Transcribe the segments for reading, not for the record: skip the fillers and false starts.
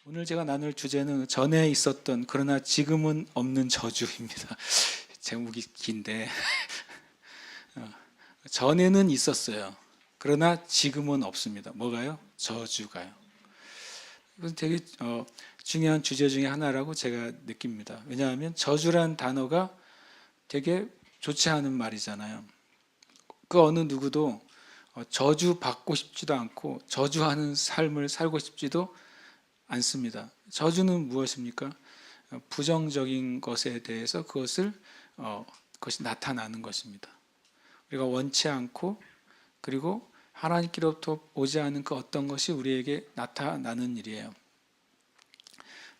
오늘 제가 나눌 주제는 전에 있었던 그러나 지금은 없는 저주입니다. 제목이 긴데 전에는 있었어요. 그러나 지금은 없습니다. 뭐가요? 저주가요. 이건 되게 중요한 주제 중에 하나라고 제가 느낍니다. 왜냐하면 저주란 단어가 되게 좋지 않은 말이잖아요. 그 어느 누구도 저주 받고 싶지도 않고 저주하는 삶을 살고 싶지도 않습니다. 저주는 무엇입니까? 부정적인 것에 대해서 그것이 나타나는 것입니다. 우리가 원치 않고 그리고 하나님께로부터 오지 않은 그 어떤 것이 우리에게 나타나는 일이에요.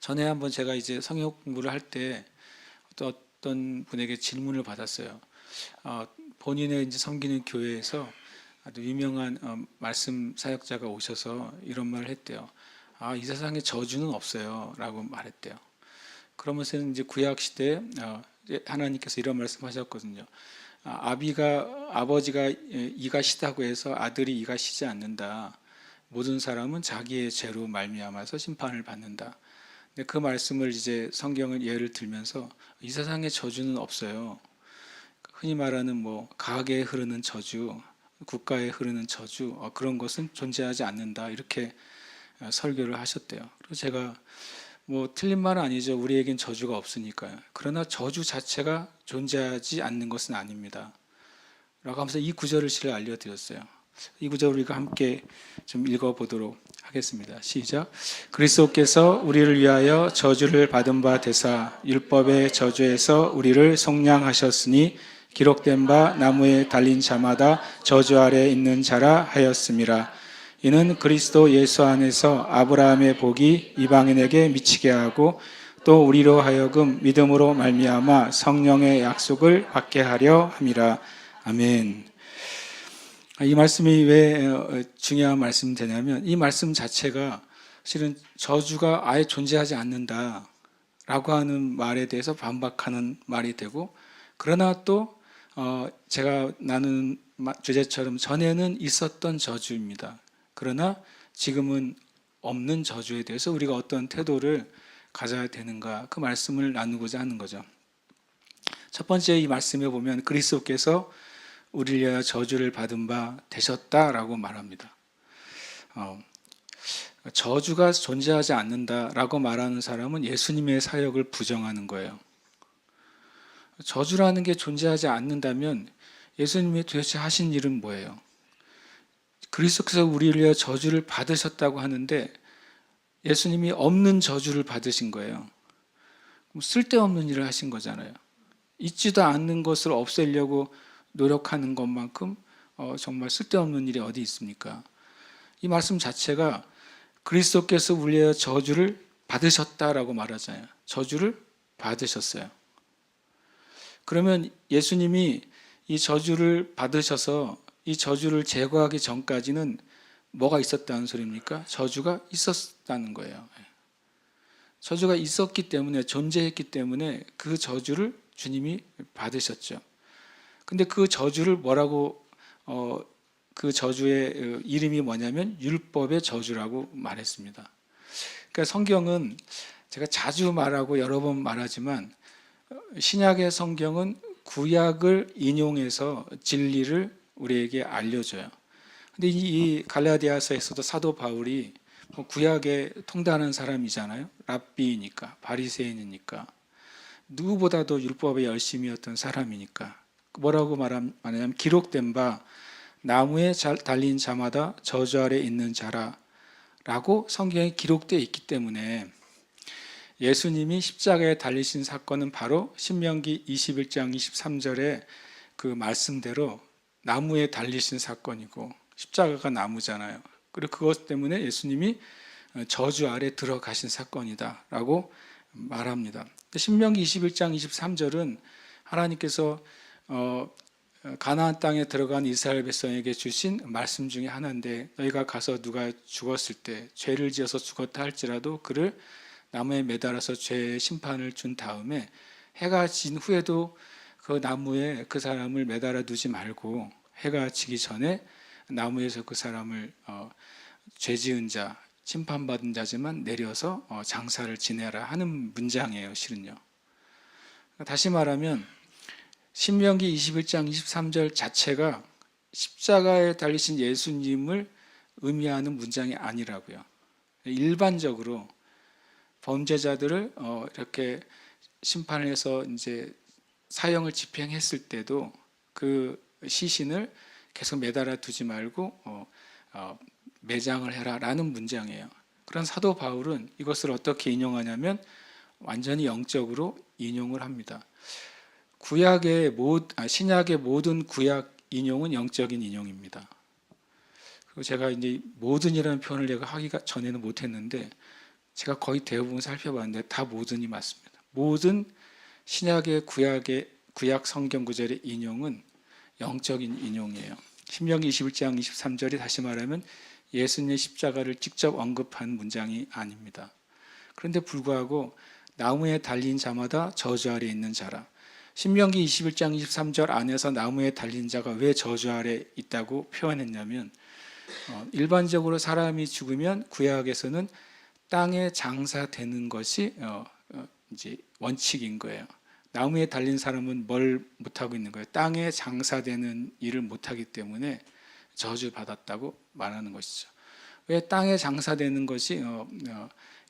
전에 한번 제가 이제 성경 공부를 할 때 어떤 분에게 질문을 받았어요. 본인의 이제 섬기는 교회에서 아주 유명한 말씀 사역자가 오셔서 이런 말을 했대요. 이 세상에 저주는 없어요 라고 말했대요. 그러면서 이제 구약 시대에 하나님께서 이런 말씀하셨거든요. 아버지가 이가 시다고 해서 아들이 이가 시지 않는다. 모든 사람은 자기의 죄로 말미암아서 심판을 받는다. 근데 그 말씀을 이제 성경을 예를 들면서 이 세상에 저주는 없어요. 흔히 말하는 뭐 가게에 흐르는 저주, 국가에 흐르는 저주, 그런 것은 존재하지 않는다. 이렇게 설교를 하셨대요. 그래서 제가 뭐 틀린 말은 아니죠. 우리에겐 저주가 없으니까요. 그러나 저주 자체가 존재하지 않는 것은 아닙니다. 라고 하면서 이 구절을 제가 알려드렸어요. 이 구절을 우리가 함께 좀 읽어보도록 하겠습니다. 시작. 그리스도께서 우리를 위하여 저주를 받은 바 되사 율법의 저주에서 우리를 속량하셨으니 기록된 바 나무에 달린 자마다 저주 아래 있는 자라 하였음이라. 이는 그리스도 예수 안에서 아브라함의 복이 이방인에게 미치게 하고 또 우리로 하여금 믿음으로 말미암아 성령의 약속을 받게 하려 함이라. 아멘. 이 말씀이 왜 중요한 말씀이 되냐면 이 말씀 자체가 실은 저주가 아예 존재하지 않는다라고 하는 말에 대해서 반박하는 말이 되고, 그러나 또 제가 나눈 주제처럼 전에는 있었던 저주입니다. 그러나 지금은 없는 저주에 대해서 우리가 어떤 태도를 가져야 되는가, 그 말씀을 나누고자 하는 거죠. 첫 번째 이 말씀에 보면 그리스도께서 우리를 위하여 저주를 받은 바 되셨다라고 말합니다. 저주가 존재하지 않는다라고 말하는 사람은 예수님의 사역을 부정하는 거예요. 저주라는 게 존재하지 않는다면 예수님이 도대체 하신 일은 뭐예요? 그리스도께서 우리를 위하여 저주를 받으셨다고 하는데 예수님이 없는 저주를 받으신 거예요. 쓸데없는 일을 하신 거잖아요. 있지도 않는 것을 없애려고 노력하는 것만큼 정말 쓸데없는 일이 어디 있습니까? 이 말씀 자체가 그리스도께서 우리를 위하여 저주를 받으셨다라고 말하잖아요. 저주를 받으셨어요. 그러면 예수님이 이 저주를 받으셔서 이 저주를 제거하기 전까지는 뭐가 있었다는 소리입니까? 저주가 있었다는 거예요. 저주가 있었기 때문에, 존재했기 때문에 그 저주를 주님이 받으셨죠. 근데 그 저주를 뭐라고, 그 저주의 이름이 뭐냐면 율법의 저주라고 말했습니다. 그러니까 성경은 제가 자주 말하고 여러 번 말하지만 신약의 성경은 구약을 인용해서 진리를 우리에게 알려줘요. 근데 이 갈라디아서에서도 사도 바울이 구약에 통달하는 사람이잖아요. 랍비니까, 바리새인이니까, 누구보다도 율법에 열심이었던 사람이니까 뭐라고 말하냐면 기록된 바 나무에 달린 자마다 저주 아래 있는 자라 라고 성경에 기록되어 있기 때문에 예수님이 십자가에 달리신 사건은 바로 신명기 21장 23절에 그 말씀대로 나무에 달리신 사건이고, 십자가가 나무잖아요. 그리고 그것 때문에 예수님이 저주 아래 들어가신 사건이다 라고 말합니다. 신명기 21장 23절은 하나님께서 가나안 땅에 들어간 이스라엘 백성에게 주신 말씀 중에 하나인데, 너희가 가서 누가 죽었을 때 죄를 지어서 죽었다 할지라도 그를 나무에 매달아서 죄의 심판을 준 다음에 해가 진 후에도 그 나무에 그 사람을 매달아 두지 말고 해가 지기 전에 나무에서 그 사람을 죄 지은 자, 심판받은 자지만 내려서 장사를 지내라 하는 문장이에요, 실은요. 다시 말하면 신명기 21장 23절 자체가 십자가에 달리신 예수님을 의미하는 문장이 아니라고요. 일반적으로 범죄자들을 이렇게 심판을 해서 이제 사형을 집행했을 때도 그 시신을 계속 매달아 두지 말고 매장을 해라라는 문장이에요. 그런 사도 바울은 이것을 어떻게 인용하냐면 완전히 영적으로 인용을 합니다. 신약의 모든 구약 인용은 영적인 인용입니다. 그리고 제가 이제 모든이라는 표현을 내가 하기가 전에는 못했는데 제가 거의 대부분 살펴봤는데 다 모든이 맞습니다. 모든 신약의 구약 성경 구절의 인용은 영적인 인용이에요. 신명기 21장 23절이 다시 말하면 예수님의 십자가를 직접 언급한 문장이 아닙니다. 그런데 불구하고 나무에 달린 자마다 저주 아래 있는 자라. 신명기 21장 23절 안에서 나무에 달린 자가 왜 저주 아래 있다고 표현했냐면 일반적으로 사람이 죽으면 구약에서는 땅에 장사되는 것이 이제 원칙인 거예요. 나무에 달린 사람은 뭘 못하고 있는 거예요? 땅에 장사되는 일을 못하기 때문에 저주받았다고 말하는 것이죠. 왜 땅에 장사되는 것이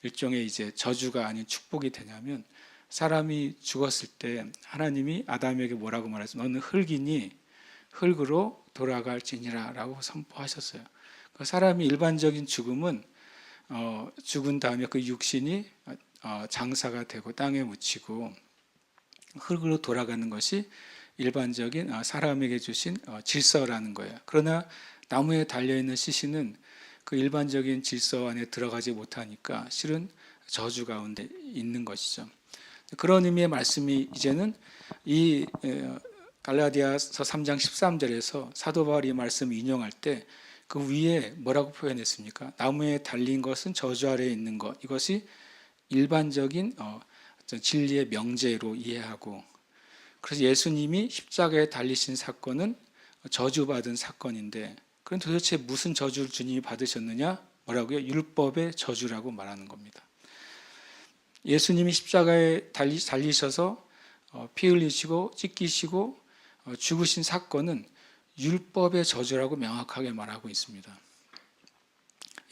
일종의 이제 저주가 아닌 축복이 되냐면 사람이 죽었을 때 하나님이 아담에게 뭐라고 말했어요? 너는 흙이니 흙으로 돌아갈지니라 라고 선포하셨어요. 사람이 일반적인 죽음은 죽은 다음에 그 육신이 장사가 되고 땅에 묻히고 흙으로 돌아가는 것이 일반적인 사람에게 주신 질서라는 거예요. 그러나 나무에 달려있는 시신은 그 일반적인 질서 안에 들어가지 못하니까 실은 저주 가운데 있는 것이죠. 그런 의미의 말씀이 이제는 이 갈라디아서 3장 13절에서 사도 바울이 말씀을 인용할 때 그 위에 뭐라고 표현했습니까? 나무에 달린 것은 저주 아래에 있는 것. 이것이 일반적인 진리의 명제로 이해하고, 그래서 예수님이 십자가에 달리신 사건은 저주받은 사건인데, 그럼 도대체 무슨 저주를 주님이 받으셨느냐? 뭐라고요? 율법의 저주라고 말하는 겁니다. 예수님이 십자가에 달리셔서 피 흘리시고 찢기시고 죽으신 사건은 율법의 저주라고 명확하게 말하고 있습니다.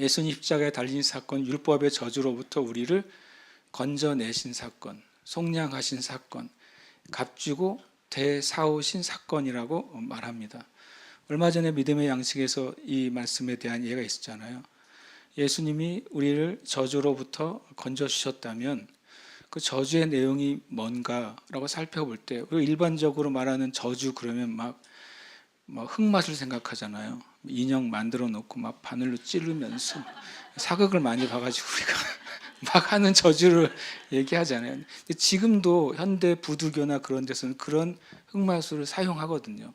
예수님 십자가에 달리신 사건, 율법의 저주로부터 우리를 건져내신 사건, 속량하신 사건, 값주고 되사오신 사건이라고 말합니다. 얼마 전에 믿음의 양식에서 이 말씀에 대한 이해가 있었잖아요. 예수님이 우리를 저주로부터 건져주셨다면 그 저주의 내용이 뭔가라고 살펴볼 때, 우리가 일반적으로 말하는 저주 그러면 막 흙맛을 생각하잖아요. 인형 만들어 놓고 막 바늘로 찌르면서 사극을 많이 봐가지고 우리가 막 하는 저주를 얘기하잖아요. 근데 지금도 현대 부두교나 그런 데서는 그런 흙마술을 사용하거든요.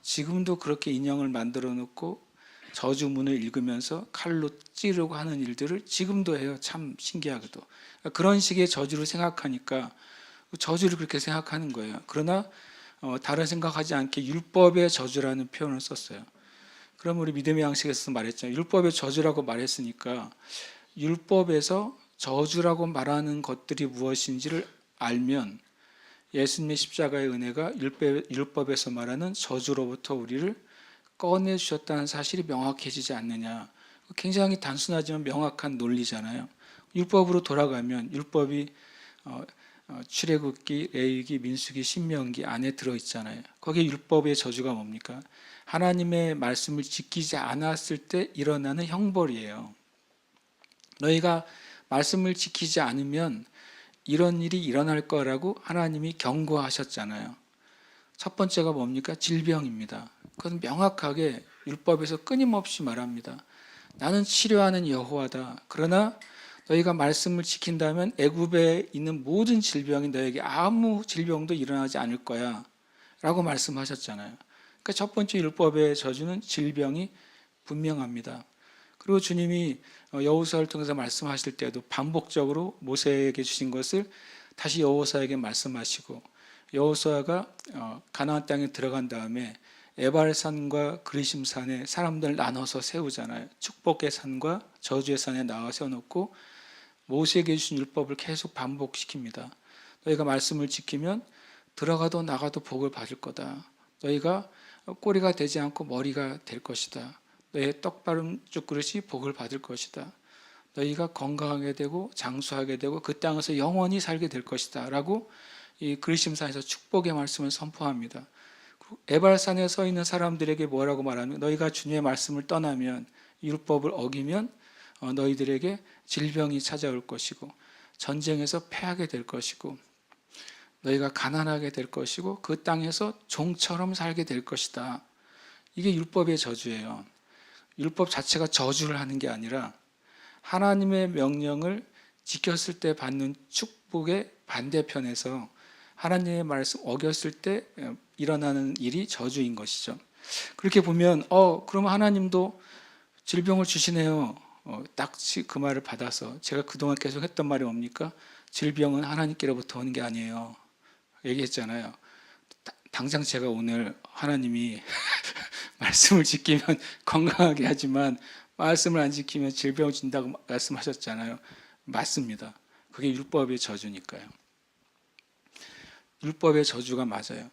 지금도 그렇게 인형을 만들어 놓고 저주문을 읽으면서 칼로 찌르고 하는 일들을 지금도 해요. 참 신기하게도. 그런 식의 저주를 생각하니까 저주를 그렇게 생각하는 거예요. 그러나 다른 생각하지 않게 율법의 저주라는 표현을 썼어요. 그럼 우리 믿음의 양식에서 말했잖아요. 율법의 저주라고 말했으니까 율법에서 저주라고 말하는 것들이 무엇인지를 알면 예수님의 십자가의 은혜가 율법에서 말하는 저주로부터 우리를 꺼내주셨다는 사실이 명확해지지 않느냐. 굉장히 단순하지만 명확한 논리잖아요. 율법으로 돌아가면 율법이 출애굽기, 레위기, 민수기, 신명기 안에 들어있잖아요. 거기에 율법의 저주가 뭡니까? 하나님의 말씀을 지키지 않았을 때 일어나는 형벌이에요. 너희가 말씀을 지키지 않으면 이런 일이 일어날 거라고 하나님이 경고하셨잖아요. 첫 번째가 뭡니까? 질병입니다. 그건 명확하게 율법에서 끊임없이 말합니다. 나는 치료하는 여호와다. 그러나 너희가 말씀을 지킨다면 애굽에 있는 모든 질병이 너에게 아무 질병도 일어나지 않을 거야 라고 말씀하셨잖아요. 그러니까 첫 번째 율법의 저주는 질병이 분명합니다. 그리고 주님이 여호수아를 통해서 말씀하실 때도 반복적으로 모세에게 주신 것을 다시 여호수아에게 말씀하시고, 여호수아가 가나안 땅에 들어간 다음에 에발산과 그리심산에 사람들 나눠서 세우잖아요. 축복의 산과 저주의 산에 나와 세워놓고 모세에게 주신 율법을 계속 반복시킵니다. 너희가 말씀을 지키면 들어가도 나가도 복을 받을 거다. 너희가 꼬리가 되지 않고 머리가 될 것이다. 너희의 떡바른 쭈그릇이 복을 받을 것이다. 너희가 건강하게 되고 장수하게 되고 그 땅에서 영원히 살게 될 것이다 라고 이 그리심산에서 축복의 말씀을 선포합니다. 에발산에 서 있는 사람들에게 뭐라고 말하면 너희가 주님의 말씀을 떠나면 율법을 어기면 너희들에게 질병이 찾아올 것이고 전쟁에서 패하게 될 것이고 너희가 가난하게 될 것이고 그 땅에서 종처럼 살게 될 것이다. 이게 율법의 저주예요. 율법 자체가 저주를 하는 게 아니라 하나님의 명령을 지켰을 때 받는 축복의 반대편에서 하나님의 말씀 어겼을 때 일어나는 일이 저주인 것이죠. 그렇게 보면 그럼 하나님도 질병을 주시네요. 딱지 그 말을 받아서 제가 그동안 계속 했던 말이 뭡니까? 질병은 하나님께로부터 오는 게 아니에요. 얘기했잖아요. 당장 제가 오늘 하나님이 말씀을 지키면 건강하게 하지만 말씀을 안 지키면 질병을 준다고 말씀하셨잖아요. 맞습니다. 그게 율법의 저주니까요. 율법의 저주가 맞아요.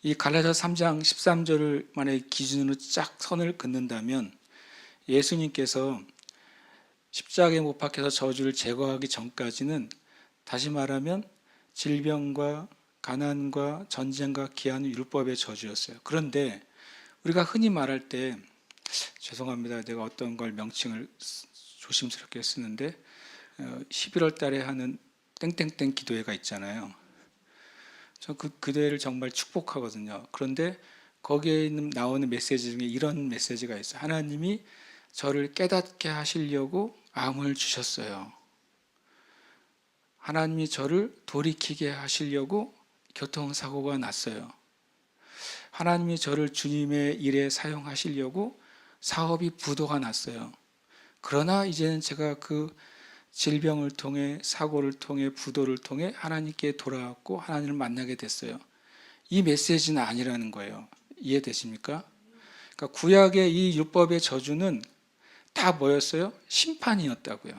이 갈라디아 3장 13절을 만약에 기준으로 쫙 선을 긋는다면 예수님께서 십자가에 못 박혀서 저주를 제거하기 전까지는 다시 말하면 질병과 가난과 전쟁과 기한은 율법의 저주였어요. 그런데 우리가 흔히 말할 때 죄송합니다. 내가 어떤 걸 명칭을 조심스럽게 쓰는데 11월 달에 하는 땡땡땡 기도회가 있잖아요. 저 그 대회를 정말 축복하거든요. 그런데 거기에 나오는 메시지 중에 이런 메시지가 있어요. 하나님이 저를 깨닫게 하시려고 암을 주셨어요. 하나님이 저를 돌이키게 하시려고 교통사고가 났어요. 하나님이 저를 주님의 일에 사용하시려고 사업이 부도가 났어요. 그러나 이제는 제가 그 질병을 통해 사고를 통해 부도를 통해 하나님께 돌아왔고 하나님을 만나게 됐어요. 이 메시지는 아니라는 거예요. 이해되십니까? 그러니까 구약의 이 율법의 저주는 다 뭐였어요? 심판이었다고요.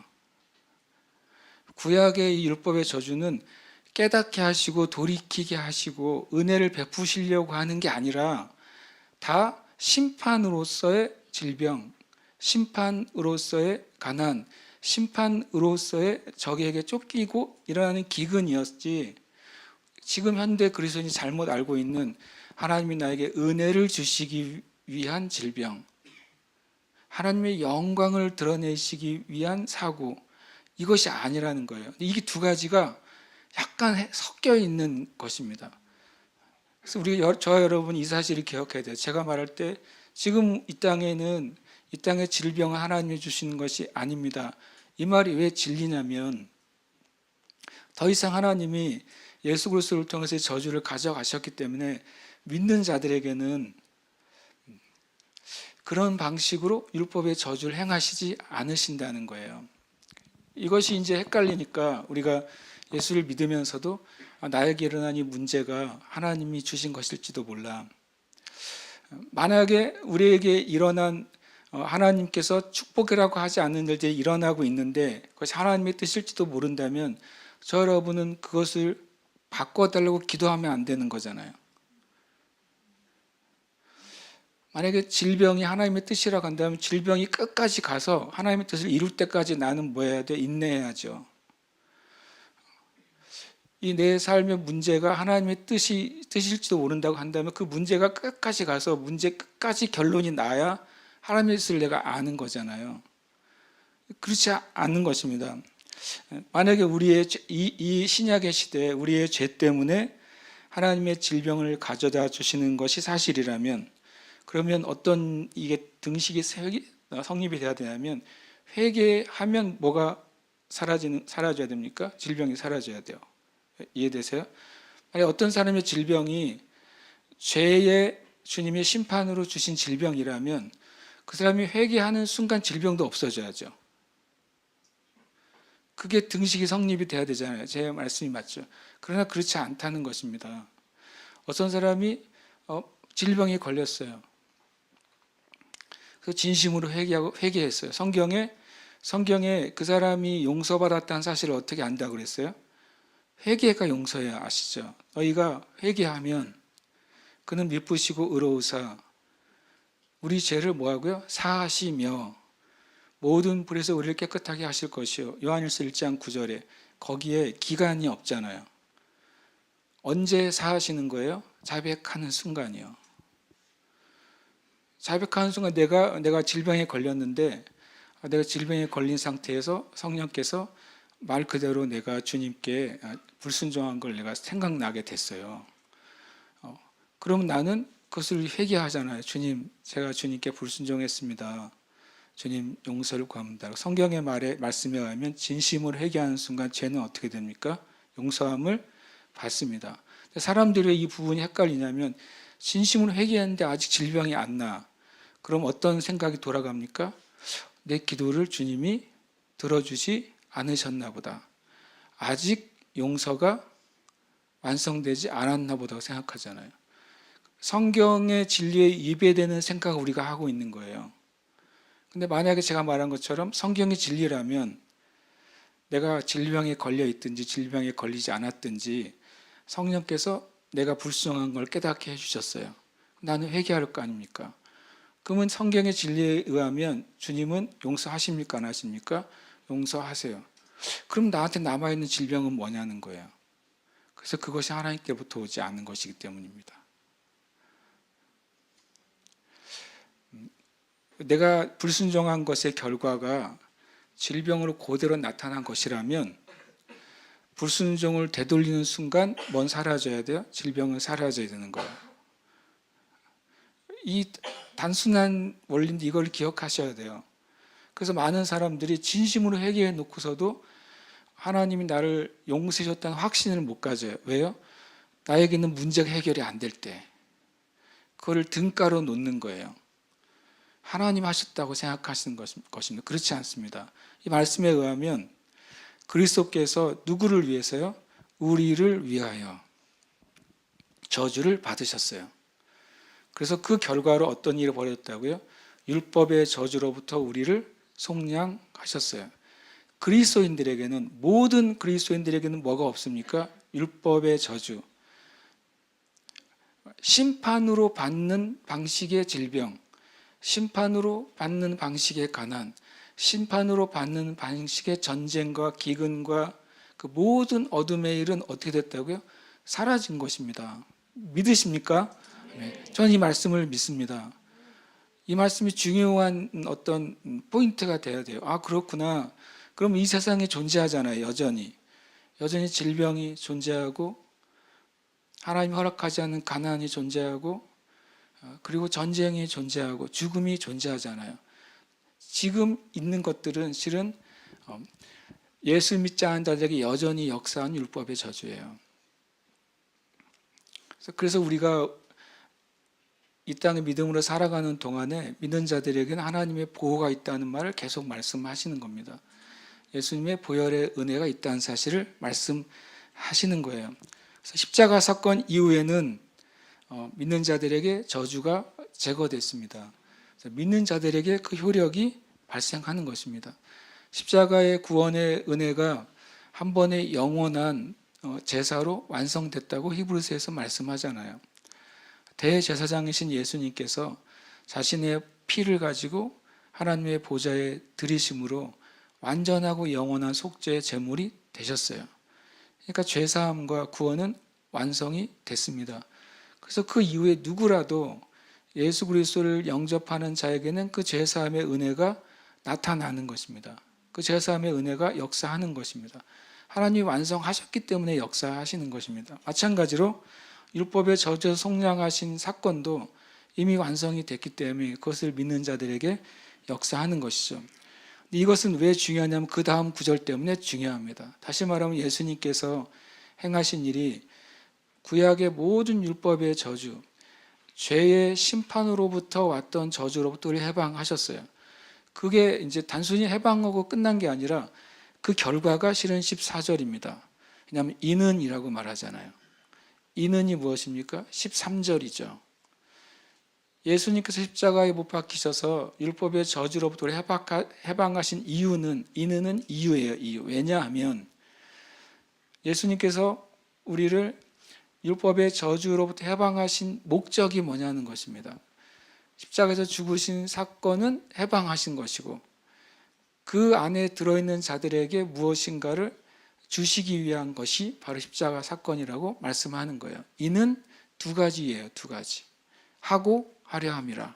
구약의 이 율법의 저주는 깨닫게 하시고 돌이키게 하시고 은혜를 베푸시려고 하는 게 아니라 다 심판으로서의 질병, 심판으로서의 가난, 심판으로서의 적에게 쫓기고 일어나는 기근이었지, 지금 현대 그리스도인이 잘못 알고 있는 하나님이 나에게 은혜를 주시기 위한 질병, 하나님의 영광을 드러내시기 위한 사고, 이것이 아니라는 거예요. 이게 두 가지가 약간 섞여 있는 것입니다. 그래서 저와 여러분 이 사실을 기억해야 돼요. 제가 말할 때 지금 이 땅에는 이 땅의 질병을 하나님이 주시는 것이 아닙니다. 이 말이 왜 진리냐면 더 이상 하나님이 예수 그리스도를 통해서 저주를 가져가셨기 때문에 믿는 자들에게는 그런 방식으로 율법의 저주를 행하시지 않으신다는 거예요. 이것이 이제 헷갈리니까 우리가 예수를 믿으면서도 나에게 일어난 이 문제가 하나님이 주신 것일지도 몰라. 만약에 우리에게 일어난 하나님께서 축복이라고 하지 않는 일들이 일어나고 있는데 그것이 하나님의 뜻일지도 모른다면 저 여러분은 그것을 바꿔달라고 기도하면 안 되는 거잖아요. 만약에 질병이 하나님의 뜻이라고 한다면 질병이 끝까지 가서 하나님의 뜻을 이룰 때까지 나는 뭐 해야 돼? 인내해야죠. 이 내 삶의 문제가 하나님의 뜻일지도 모른다고 한다면 그 문제가 끝까지 가서 문제 끝까지 결론이 나야 하나님의 뜻을 내가 아는 거잖아요. 그렇지 않는 것입니다. 만약에 우리의 이 신약의 시대에 우리의 죄 때문에 하나님의 질병을 가져다 주시는 것이 사실이라면 그러면 어떤 이게 등식이 성립이 돼야 되냐면 회개하면 뭐가 사라져야 됩니까? 질병이 사라져야 돼요. 이해되세요? 만약 어떤 사람의 질병이 죄의 주님의 심판으로 주신 질병이라면 그 사람이 회개하는 순간 질병도 없어져야죠. 그게 등식이 성립이 돼야 되잖아요. 제 말씀이 맞죠. 그러나 그렇지 않다는 것입니다. 어떤 사람이 질병에 걸렸어요. 그래서 진심으로 회개했어요. 성경에 그 사람이 용서받았다는 사실을 어떻게 안다 그랬어요? 회개가 용서야 아시죠? 너희가 회개하면 그는 미쁘시고 의로우사 우리 죄를 뭐하고요? 사하시며 모든 불에서 우리를 깨끗하게 하실 것이요. 요한일서 1장 9절에 거기에 기간이 없잖아요. 언제 사하시는 거예요? 자백하는 순간이요. 자백하는 순간 내가 질병에 걸렸는데 내가 질병에 걸린 상태에서 성령께서 말 그대로 내가 주님께 불순종한 걸 내가 생각나게 됐어요. 그러면 나는 그것을 회개하잖아요. 주님, 제가 주님께 불순종했습니다. 주님 용서를 구합니다. 성경의 말씀에 의하면 진심으로 회개하는 순간 죄는 어떻게 됩니까? 용서함을 받습니다. 사람들이 왜 이 부분이 헷갈리냐면 진심으로 회개했는데 아직 질병이 안 나. 그럼 어떤 생각이 돌아갑니까? 내 기도를 주님이 들어주지 않으셨나 보다. 아직 용서가 완성되지 않았나 보다 생각하잖아요. 성경의 진리에 위배되는 생각을 우리가 하고 있는 거예요. 근데 만약에 제가 말한 것처럼 성경의 진리라면 내가 질병에 걸려 있든지 질병에 걸리지 않았든지 성령께서 내가 불순종한 걸 깨닫게 해주셨어요. 나는 회개할 거 아닙니까? 그러면 성경의 진리에 의하면 주님은 용서하십니까? 안 하십니까? 용서하세요. 그럼 나한테 남아있는 질병은 뭐냐는 거예요. 그래서 그것이 하나님께부터 오지 않는 것이기 때문입니다. 내가 불순종한 것의 결과가 질병으로 그대로 나타난 것이라면 불순종을 되돌리는 순간 뭔 사라져야 돼요? 질병은 사라져야 되는 거예요. 이 단순한 원리인데 이걸 기억하셔야 돼요. 그래서 많은 사람들이 진심으로 회개해 놓고서도 하나님이 나를 용서해 줬다는 확신을 못 가져요. 왜요? 나에게 있는 문제가 해결이 안 될 때 그거를 등가로 놓는 거예요. 하나님 하셨다고 생각하시는 것입니다. 그렇지 않습니다. 이 말씀에 의하면 그리스도께서 누구를 위해서요? 우리를 위하여 저주를 받으셨어요. 그래서 그 결과로 어떤 일이 벌어졌다고요? 율법의 저주로부터 우리를 속량하셨어요. 모든 그리스도인들에게는 뭐가 없습니까? 율법의 저주. 심판으로 받는 방식의 질병, 심판으로 받는 방식의 가난, 심판으로 받는 방식의 전쟁과 기근과 그 모든 어둠의 일은 어떻게 됐다고요? 사라진 것입니다. 믿으십니까? 네. 저는 이 말씀을 믿습니다. 이 말씀이 중요한 어떤 포인트가 돼야 돼요. 아, 그렇구나. 그럼 이 세상에 존재하잖아요. 여전히 질병이 존재하고 하나님이 허락하지 않는 가난이 존재하고 그리고 전쟁이 존재하고 죽음이 존재하잖아요. 지금 있는 것들은 실은 예수 믿지 않은 자들에게 여전히 역사한 율법의 저주예요. 그래서 우리가 이 땅에 믿음으로 살아가는 동안에 믿는 자들에게는 하나님의 보호가 있다는 말을 계속 말씀하시는 겁니다. 예수님의 보혈의 은혜가 있다는 사실을 말씀하시는 거예요. 그래서 십자가 사건 이후에는 믿는 자들에게 저주가 제거됐습니다. 믿는 자들에게 그 효력이 발생하는 것입니다. 십자가의 구원의 은혜가 한 번의 영원한 제사로 완성됐다고 히브리서에서 말씀하잖아요. 대제사장이신 예수님께서 자신의 피를 가지고 하나님의 보좌에 들이심으로 완전하고 영원한 속죄의 제물이 되셨어요. 그러니까 죄사함과 구원은 완성이 됐습니다. 그래서 그 이후에 누구라도 예수 그리스도를 영접하는 자에게는 그 죄사함의 은혜가 나타나는 것입니다. 그 죄사함의 은혜가 역사하는 것입니다. 하나님이 완성하셨기 때문에 역사하시는 것입니다. 마찬가지로 율법의 저주에서 속량하신 사건도 이미 완성이 됐기 때문에 그것을 믿는 자들에게 역사하는 것이죠. 이것은 왜 중요하냐면 그 다음 구절 때문에 중요합니다. 다시 말하면 예수님께서 행하신 일이 구약의 모든 율법의 저주, 죄의 심판으로부터 왔던 저주로부터 우리 해방하셨어요. 그게 이제 단순히 해방하고 끝난 게 아니라 그 결과가 실은 14절입니다. 왜냐하면 이는이라고 말하잖아요. 이는이 무엇입니까? 13절이죠. 예수님께서 십자가에 못 박히셔서 율법의 저주로부터 해방하신 이유는 이유예요. 이유. 왜냐하면 예수님께서 우리를 율법의 저주로부터 해방하신 목적이 뭐냐는 것입니다. 십자가에서 죽으신 사건은 해방하신 것이고 그 안에 들어있는 자들에게 무엇인가를 주시기 위한 것이 바로 십자가 사건이라고 말씀하는 거예요. 이는 두 가지예요. 두 가지. 하고 하려 함이라.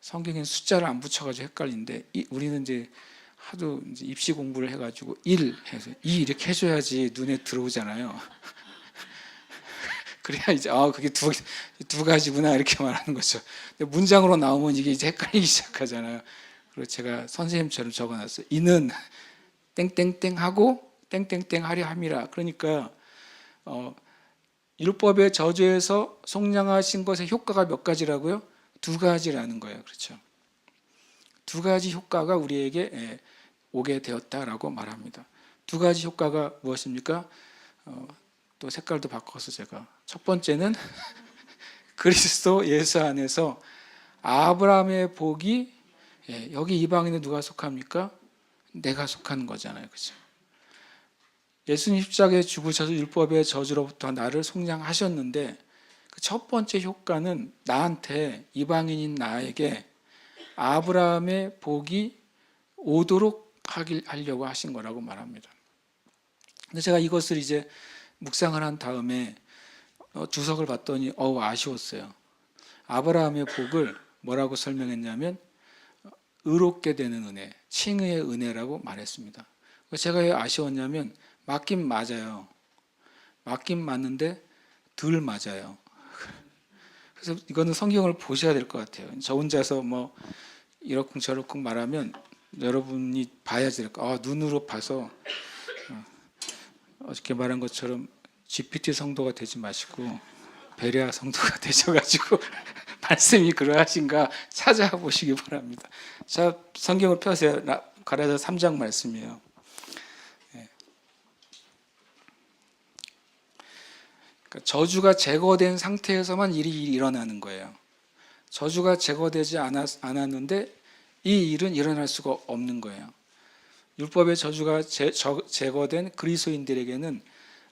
성경에는 숫자를 안 붙여가지고 헷갈리는데 우리는 이제 하도 이제 입시 공부를 해가지고 1 해서 2 이렇게 해줘야지 눈에 들어오잖아요. 그래야 이제 그게 두 가지구나 이렇게 말하는 거죠. 근데 문장으로 나오면 이게 이제 헷갈리기 시작하잖아요. 그리고 제가 선생님처럼 적어놨어요. 이는 땡땡땡 하고 땡땡땡 하려 함이라. 그러니까 율법의 저주에서 속량하신 것의 효과가 몇 가지라고요? 두 가지라는 거예요. 그렇죠? 두 가지 효과가 우리에게 오게 되었다라고 말합니다. 두 가지 효과가 무엇입니까? 또 색깔도 바꿔서 제가 첫 번째는 그리스도 예수 안에서 아브라함의 복이 여기 이방인은 누가 속합니까? 내가 속하는 거잖아요. 그렇죠? 예수님 십자가에 죽으셔서 율법의 저주로부터 나를 속량하셨는데 그 첫 번째 효과는 나한테 이방인인 나에게 아브라함의 복이 오도록 하려고 하신 거라고 말합니다. 근데 제가 이것을 이제 묵상을 한 다음에 주석을 봤더니 아쉬웠어요. 아브라함의 복을 뭐라고 설명했냐면 의롭게 되는 은혜, 칭의의 은혜라고 말했습니다. 제가 왜 아쉬웠냐면 맞긴 맞아요. 맞긴 맞는데 덜 맞아요. 그래서 이거는 성경을 보셔야 될 것 같아요. 저 혼자서 뭐 이러쿵저러쿵 말하면 여러분이 봐야지 될 거. 눈으로 봐서 어저께 말한 것처럼 GPT 성도가 되지 마시고 베레아 성도가 되셔가지고 말씀이 그러하신가 찾아보시기 바랍니다. 자, 성경을 펴세요. 가라사 3장 말씀이에요. 그러니까 저주가 제거된 상태에서만 일이 일어나는 거예요. 저주가 제거되지 않았는데 이 일은 일어날 수가 없는 거예요. 율법의 저주가 제거된 그리스도인들에게는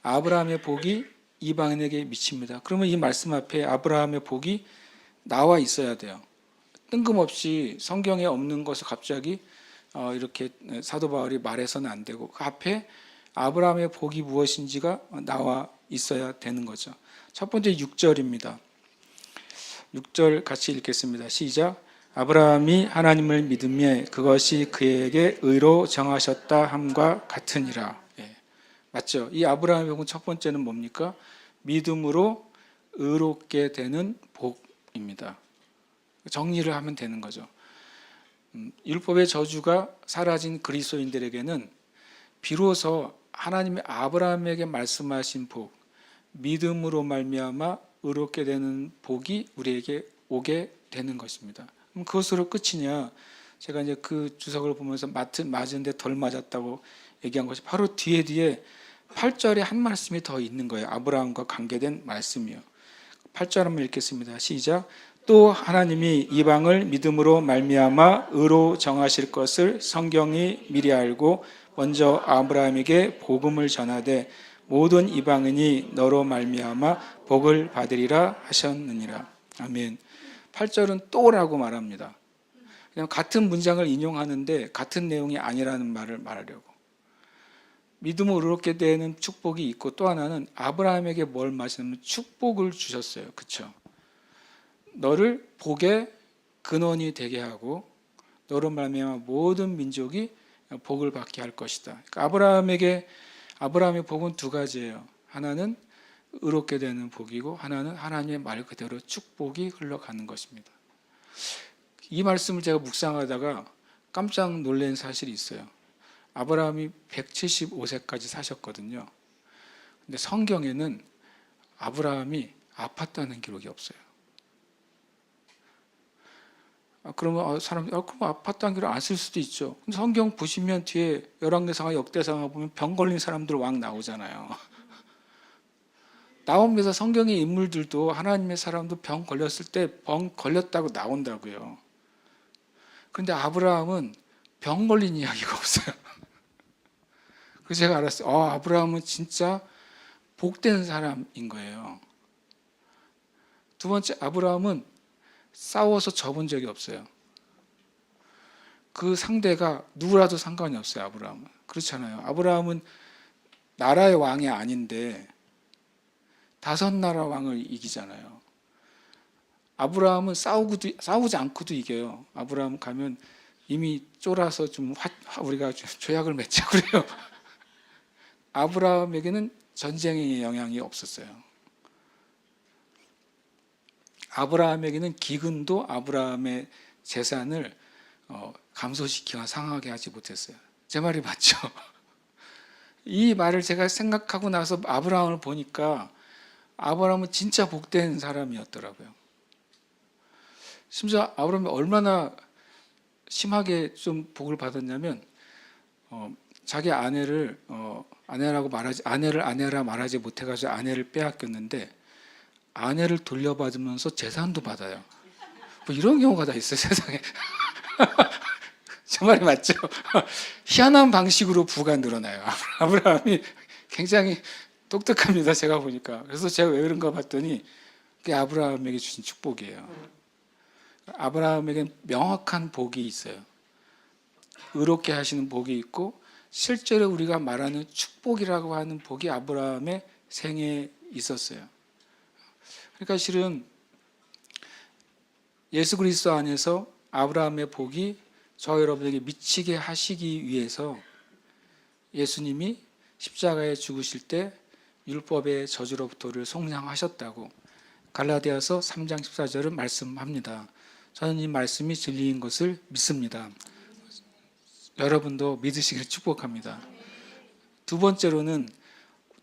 아브라함의 복이 이방인에게 미칩니다. 그러면 이 말씀 앞에 아브라함의 복이 나와 있어야 돼요. 뜬금없이 성경에 없는 것을 갑자기 이렇게 사도 바울이 말해서는 안 되고 그 앞에 아브라함의 복이 무엇인지가 나와 있어야 되는 거죠. 첫 번째 6절입니다. 6절 같이 읽겠습니다. 시작. 아브라함이 하나님을 믿으며 그것이 그에게 의로 정하셨다 함과 같으니라. 맞죠? 이 아브라함의 복은 첫 번째는 뭡니까? 믿음으로 의롭게 되는 복입니다. 정리를 하면 되는 거죠. 율법의 저주가 사라진 그리스도인들에게는 비로소 하나님이 아브라함에게 말씀하신 복, 믿음으로 말미암아 의롭게 되는 복이 우리에게 오게 되는 것입니다. 그럼 그것으로 끝이냐? 제가 이제 그 주석을 보면서 맞은데 덜 맞았다고 얘기한 것이 바로 뒤에 8절에 한 말씀이 더 있는 거예요. 아브라함과 관계된 말씀이요. 8절 한번 읽겠습니다. 시작. 또 하나님이 이방을 믿음으로 말미암아 의로 정하실 것을 성경이 미리 알고 먼저 아브라함에게 복음을 전하되 모든 이방인이 너로 말미암아 복을 받으리라 하셨느니라. 아멘. 8절은 또라고 말합니다. 그냥 같은 문장을 인용하는데 같은 내용이 아니라는 말을 말하려고. 믿음으로 의롭게 되는 축복이 있고 또 하나는 아브라함에게 뭘 말씀하면 축복을 주셨어요. 그렇죠? 너를 복의 근원이 되게 하고 너로 말미암아 모든 민족이 복을 받게 할 것이다. 그러니까 아브라함의 복은 두 가지예요. 하나는 의롭게 되는 복이고 하나는 하나님의 말 그대로 축복이 흘러가는 것입니다. 이 말씀을 제가 묵상하다가 깜짝 놀란 사실이 있어요. 아브라함이 175세까지 사셨거든요. 근데 성경에는 아브라함이 아팠다는 기록이 없어요. 그러면 사람이 그럼 아팠다는 기록 안 쓸 수도 있죠. 근데 성경 보시면 뒤에 열왕기상하 역대상하 보면 병 걸린 사람들 왕 나오잖아요. 나옵니다. 성경의 인물들도 하나님의 사람도 병 걸렸을 때 병 걸렸다고 나온다고요. 그런데 아브라함은 병 걸린 이야기가 없어요. 그래서 제가 알았어요. 아브라함은 진짜 복된 사람인 거예요. 두 번째, 아브라함은 싸워서 져본 적이 없어요. 그 상대가 누구라도 상관이 없어요. 아브라함은. 그렇잖아요. 아브라함은 나라의 왕이 아닌데 5나라 왕을 이기잖아요. 아브라함은 싸우지 않고도 이겨요. 아브라함 가면 이미 쫄아서 우리가 조약을 맺자 그래요. 아브라함에게는 전쟁의 영향이 없었어요. 아브라함에게는 기근도 아브라함의 재산을 감소시키거나 상하게 하지 못했어요. 제 말이 맞죠? 이 말을 제가 생각하고 나서 아브라함을 보니까 아브라함은 진짜 복된 사람이었더라고요. 심지어 아브라함이 얼마나 심하게 좀 복을 받았냐면 자기 아내를 아내라 말하지 못해가지고 아내를 빼앗겼는데 아내를 돌려받으면서 재산도 받아요. 뭐 이런 경우가 다 있어요, 세상에. 제 말이 맞죠? 희한한 방식으로 부가 늘어나요. 아브라함이 굉장히 똑똑합니다, 제가 보니까. 그래서 제가 왜 그런가 봤더니 그게 아브라함에게 주신 축복이에요. 아브라함에겐 명확한 복이 있어요. 의롭게 하시는 복이 있고 실제로 우리가 말하는 축복이라고 하는 복이 아브라함의 생애에 있었어요. 그러니까 실은 예수 그리스도 안에서 아브라함의 복이 저 여러분에게 미치게 하시기 위해서 예수님이 십자가에 죽으실 때 율법의 저주로부터를 속량하셨다고 갈라디아서 3장 14절은 말씀합니다. 저는 이 말씀이 진리인 것을 믿습니다. 여러분도 믿으시기를 축복합니다. 두 번째로는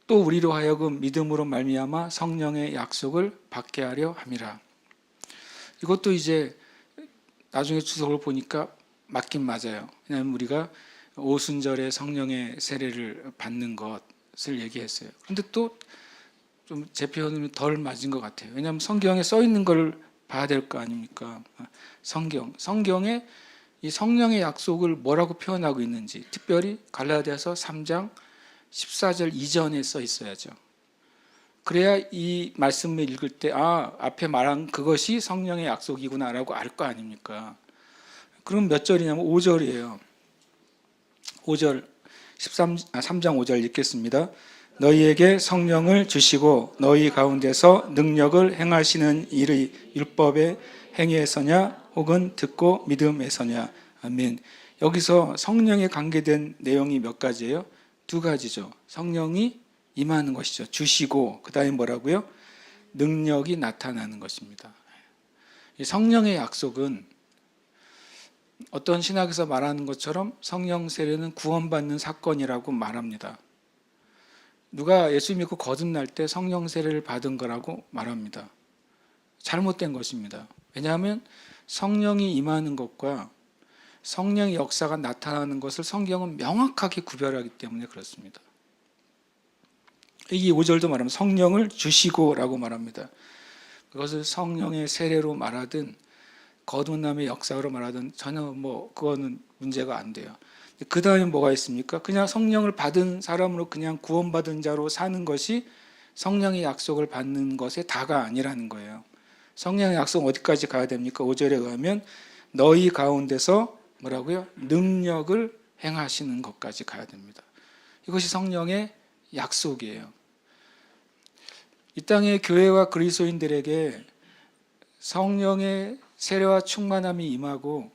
또 우리로 하여금 믿음으로 말미암아 성령의 약속을 받게 하려 함이라. 이것도 이제 나중에 주석을 보니까 맞긴 맞아요. 왜냐하면 우리가 오순절에 성령의 세례를 받는 것을 얘기했어요. 그런데 또 좀 제 표현은 덜 맞은 것 같아요. 왜냐하면 성경에 써 있는 걸 봐야 될 거 아닙니까? 성경에 이 성령의 약속을 뭐라고 표현하고 있는지, 특별히 갈라디아서 3장 14절 이전에 써 있어야죠. 그래야 이 말씀을 읽을 때 앞에 말한 그것이 성령의 약속이구나라고 알 거 아닙니까? 그럼 몇 절이냐면 5절이에요. 5절 3장 5절 읽겠습니다. 너희에게 성령을 주시고 너희 가운데서 능력을 행하시는 일의 율법의 행위에서냐 혹은 듣고 믿음에서냐. 아멘. 여기서 성령에 관계된 내용이 몇 가지예요? 2가지죠. 성령이 임하는 것이죠. 주시고 그 다음에 뭐라고요? 능력이 나타나는 것입니다. 이 성령의 약속은 어떤 신학에서 말하는 것처럼 성령 세례는 구원받는 사건이라고 말합니다. 누가 예수 믿고 거듭날 때 성령 세례를 받은 거라고 말합니다. 잘못된 것입니다. 왜냐하면 성령이 임하는 것과 성령의 역사가 나타나는 것을 성경은 명확하게 구별하기 때문에 그렇습니다. 이 5절도 말하면 성령을 주시고라고 말합니다. 그것을 성령의 세례로 말하든 거듭남의 역사로 말하든 전혀 그거는 문제가 안 돼요. 그 다음에 뭐가 있습니까? 그냥 성령을 받은 사람으로 그냥 구원받은 자로 사는 것이 성령의 약속을 받는 것의 다가 아니라는 거예요. 성령의 약속은 어디까지 가야 됩니까? 5절에 의하면 너희 가운데서 뭐라고요? 능력을 행하시는 것까지 가야 됩니다. 이것이 성령의 약속이에요. 이 땅의 교회와 그리스도인들에게 성령의 세례와 충만함이 임하고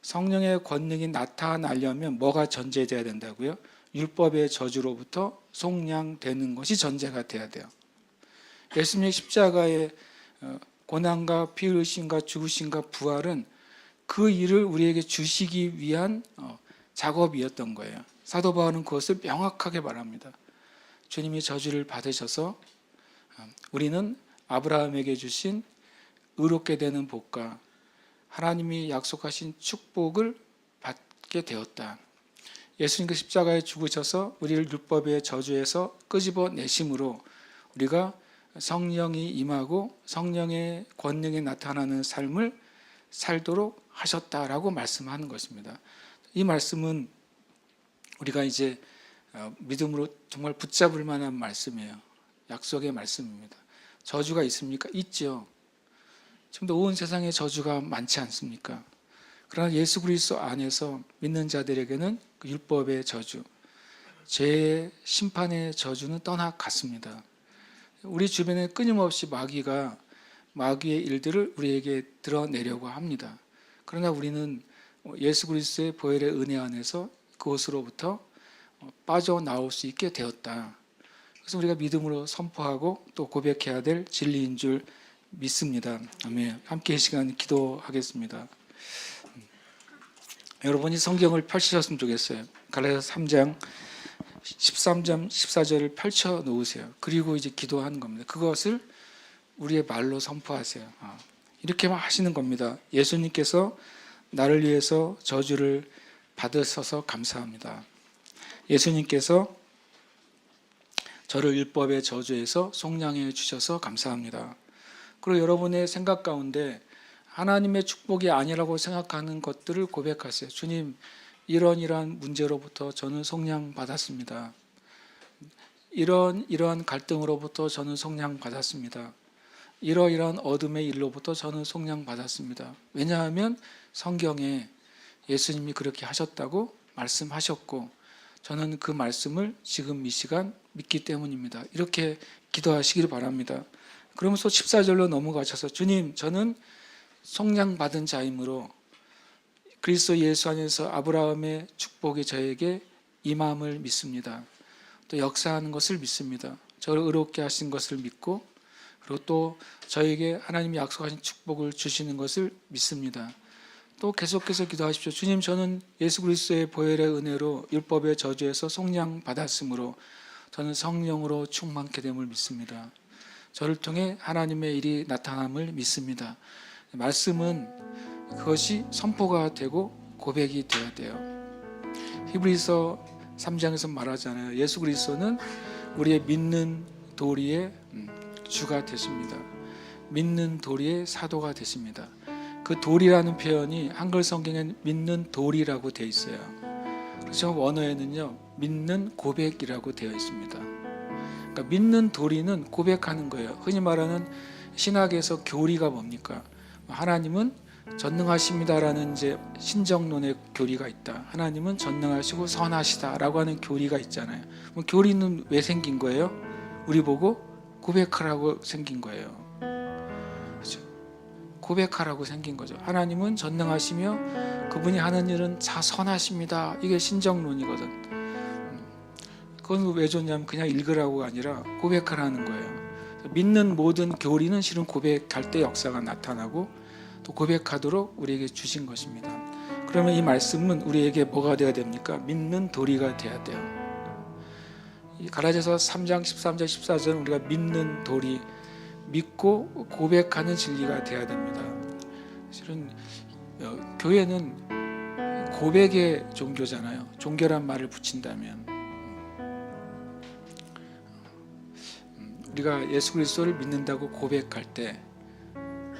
성령의 권능이 나타나려면 뭐가 전제돼야 된다고요? 율법의 저주로부터 속량되는 것이 전제가 돼야 돼요. 예수님의 십자가의 고난과 피 흘리심과 죽으심과 부활은 그 일을 우리에게 주시기 위한 작업이었던 거예요. 사도 바울은 그것을 명확하게 말합니다. 주님이 저주를 받으셔서 우리는 아브라함에게 주신 의롭게 되는 복과 하나님이 약속하신 축복을 받게 되었다. 예수님께서 십자가에 죽으셔서 우리를 율법의 저주에서 끄집어내심으로 우리가 성령이 임하고 성령의 권능이 나타나는 삶을 살도록 하셨다라고 말씀하는 것입니다. 이 말씀은 우리가 이제 믿음으로 정말 붙잡을 만한 말씀이에요. 약속의 말씀입니다. 저주가 있습니까? 있죠. 지금도 온 세상에 저주가 많지 않습니까? 그러나 예수 그리스도 안에서 믿는 자들에게는 그 율법의 저주, 죄의 심판의 저주는 떠나갔습니다. 우리 주변에 끊임없이 마귀의 일들을 우리에게 드러내려고 합니다. 그러나 우리는 예수 그리스도의 보혈의 은혜 안에서 그것으로부터 빠져나올 수 있게 되었다. 그래서 우리가 믿음으로 선포하고 또 고백해야 될 진리인 줄 믿습니다. 아멘. 함께 이 시간 기도하겠습니다. 여러분이 성경을 펼치셨으면 좋겠어요. 갈라디아서 3장 13장 14절을 펼쳐 놓으세요. 그리고 이제 기도하는 겁니다. 그것을 우리의 말로 선포하세요. 이렇게만 하시는 겁니다. 예수님께서 나를 위해서 저주를 받으셔서 감사합니다. 예수님께서 저를 율법의 저주에서 속량해 주셔서 감사합니다. 그리고 여러분의 생각 가운데 하나님의 축복이 아니라고 생각하는 것들을 고백하세요. 주님, 이러한 문제로부터 저는 속량받았습니다. 이러한 갈등으로부터 저는 속량받았습니다. 이러이러한 어둠의 일로부터 저는 속량받았습니다. 왜냐하면 성경에 예수님이 그렇게 하셨다고 말씀하셨고 저는 그 말씀을 지금 이 시간 믿기 때문입니다. 이렇게 기도하시길 바랍니다. 그러면서 14절로 넘어가셔서 주님, 저는 속량받은 자이므로 그리스도 예수 안에서 아브라함의 축복이 저에게 임함을 믿습니다. 또 역사하는 것을 믿습니다. 저를 의롭게 하신 것을 믿고 그리고 또 저에게 하나님이 약속하신 축복을 주시는 것을 믿습니다. 또 계속해서 기도하십시오. 주님, 저는 예수 그리스도의 보혈의 은혜로 율법의 저주에서 속량받았으므로 저는 성령으로 충만케 됨을 믿습니다. 저를 통해 하나님의 일이 나타남을 믿습니다. 말씀은 그것이 선포가 되고 고백이 되어야 돼요. 히브리서 3장에서 말하잖아요. 예수 그리스도는 우리의 믿는 도리의 주가 되십니다. 믿는 도리의 사도가 되십니다. 그 도리라는 표현이 한글 성경엔 믿는 도리라고 되어 있어요. 그래서 원어에는요, 믿는 고백이라고 되어 있습니다. 그러니까 믿는 도리는 고백하는 거예요. 흔히 말하는 신학에서 교리가 뭡니까? 하나님은 전능하십니다라는 이제 신정론의 교리가 있다. 하나님은 전능하시고 선하시다라고 하는 교리가 있잖아요. 그럼 교리는 왜 생긴 거예요? 우리 보고 고백하라고 생긴 거예요. 그렇죠? 고백하라고 생긴 거죠. 하나님은 전능하시며 그분이 하는 일은 다 선하십니다. 이게 신정론이거든. 그건 왜 좋냐면 그냥 읽으라고가 아니라 고백하라는 거예요. 믿는 모든 교리는 실은 고백할 때 역사가 나타나고 또 고백하도록 우리에게 주신 것입니다. 그러면 이 말씀은 우리에게 뭐가 되어야 됩니까? 믿는 도리가 되어야 돼요. 갈라디아서 3장 13절 14절은 우리가 믿는 도리, 믿고 고백하는 진리가 되어야 됩니다. 실은 교회는 고백의 종교잖아요. 종교란 말을 붙인다면 우리가 예수 그리스도를 믿는다고 고백할 때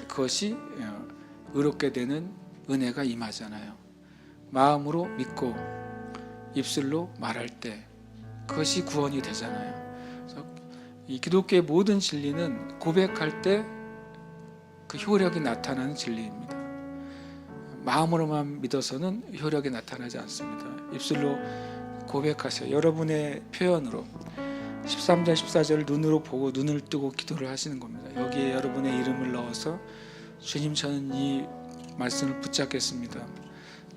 그것이 의롭게 되는 은혜가 임하잖아요. 마음으로 믿고 입술로 말할 때 그것이 구원이 되잖아요. 그래서 이 기독교의 모든 진리는 고백할 때 그 효력이 나타나는 진리입니다. 마음으로만 믿어서는 효력이 나타나지 않습니다. 입술로 고백하세요. 여러분의 표현으로 13절 14절을 눈으로 보고 눈을 뜨고 기도를 하시는 겁니다. 여기에 여러분의 이름을 넣어서 주님, 저는 이 말씀을 붙잡겠습니다.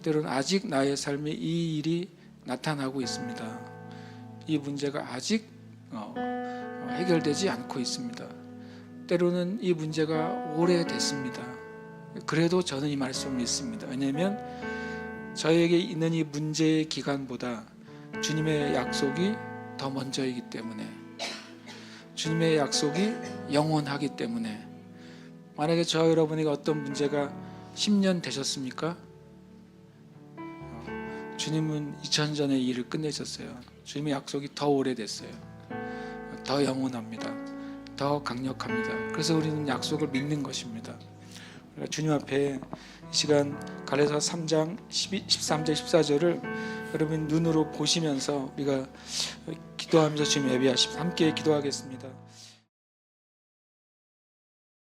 때로는 아직 나의 삶에 이 일이 나타나고 있습니다. 이 문제가 아직 해결되지 않고 있습니다. 때로는 이 문제가 오래됐습니다. 그래도 저는 이 말씀을 믿습니다. 왜냐하면 저에게 있는 이 문제의 기간보다 주님의 약속이 더 먼저이기 때문에, 주님의 약속이 영원하기 때문에. 만약에 저 여러분에게 어떤 문제가 10년 되셨습니까? 주님은 2000년 전에 일을 끝내셨어요. 주님의 약속이 더 오래됐어요. 더 영원합니다. 더 강력합니다. 그래서 우리는 약속을 믿는 것입니다. 우리가 주님 앞에 이 시간 갈라디아서 3장 13절 14절을 여러분 눈으로 보시면서 우리가 기도하면서 주님 예배하십시오. 함께 기도하겠습니다.